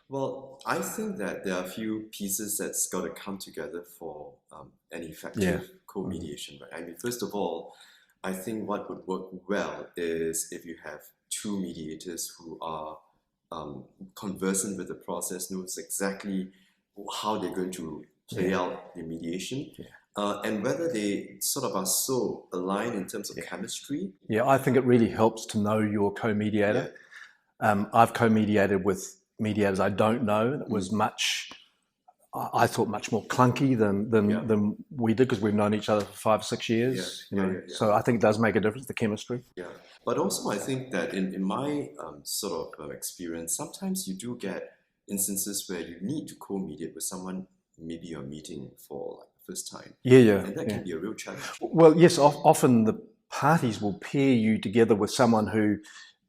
Well, I think that there are a few pieces that's got to come together for an Yeah. effective Mm. co-mediation, right? I mean, first of all, I think what would work well is if you have two mediators who are um, conversant with the process, knows exactly how they're going to play Yeah. out the mediation, Yeah. and whether they sort of are so aligned in terms of Yeah. chemistry. Yeah. I think it really helps to know your Yeah. co-mediator. I've co-mediated with mediators I don't know, and it was Mm, I thought much more clunky than yeah. we did because we've known each other for Yeah.5 or 6 years. Yeah. Yeah. Yeah. So I think it does make a difference, the chemistry. Yeah, but also I think that in my sort of experience, sometimes you do get instances where you need to co-mediate with someone maybe you're meeting for like the first time, Yeah, yeah, and that yeah. can be a real challenge. Well, yes, often the parties will pair you together with someone who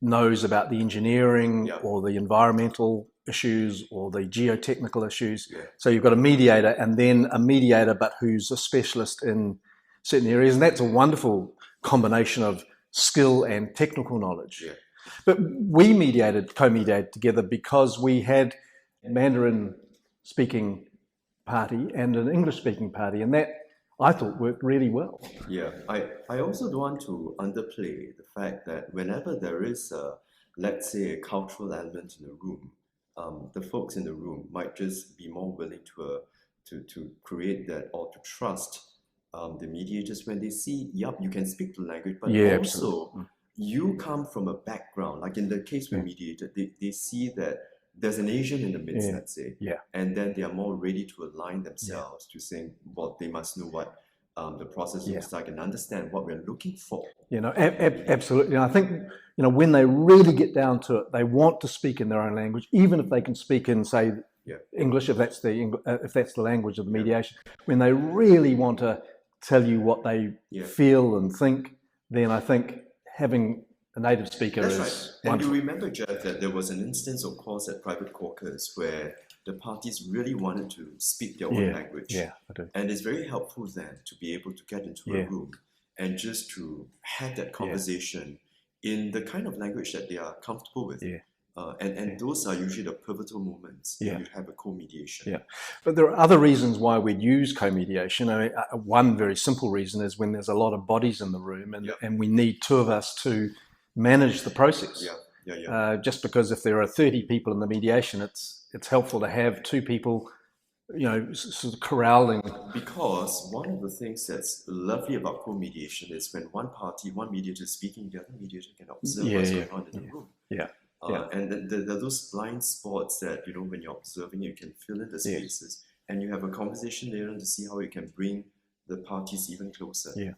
knows about the engineering Yeah, or the environmental issues or the geotechnical issues. yeah, So you've got a mediator and then a mediator, but who's a specialist in certain areas. And that's a wonderful combination of skill and technical knowledge. yeah. But we co-mediated together because we had a Mandarin speaking party and an English speaking party. And that I thought worked really well. Yeah, I also don't want to underplay the fact that whenever there is let's say, a cultural element in the room, the folks in the room might just be more willing to create that or to trust the mediators when they see, yep, you can speak the language, but Yeah, absolutely. also you come from a background, like in the case we Yeah, mediated, they see that there's an Asian in the midst, yeah, let's say, yeah, and then they are more ready to align yeah, themselves to saying, well, they must know what the process yeah. looks like and understand what we're looking for in mediation. Absolutely. And I think when they really get down to it, they want to speak in their own language, even if they can speak in, say, Yeah, English, if that's the language of the yeah, mediation. When they really want to tell you what they yeah. feel and think, then I think having a native speaker That's right. is And you wonderful. remember, Jeff, that there was an instance, of course, at private caucus where the parties really wanted to speak their own Yeah, language. yeah, I do. And it's very helpful then to be able to get into a Yeah, room and just to have that yeah, conversation in the kind of language that they are comfortable with. yeah, And yeah, those are usually the pivotal moments when yeah. you have a co-mediation. Yeah, but there are other reasons why we'd use co-mediation. I mean, one very simple reason is when there's a lot of bodies in the room, Yeah, and we need two of us to manage the process. yeah, yeah, yeah. Just because if there are 30 people in the mediation, it's helpful to have two people, sort of corralling. Because one of the things that's lovely about co-mediation is when one party, one mediator is speaking, the other mediator can observe Yeah, what's yeah, going on in the yeah, room. yeah, yeah, And there are those blind spots that, when you're observing, you can fill in the yeah, spaces and you have a conversation later on to see how you can bring the parties even closer. yeah.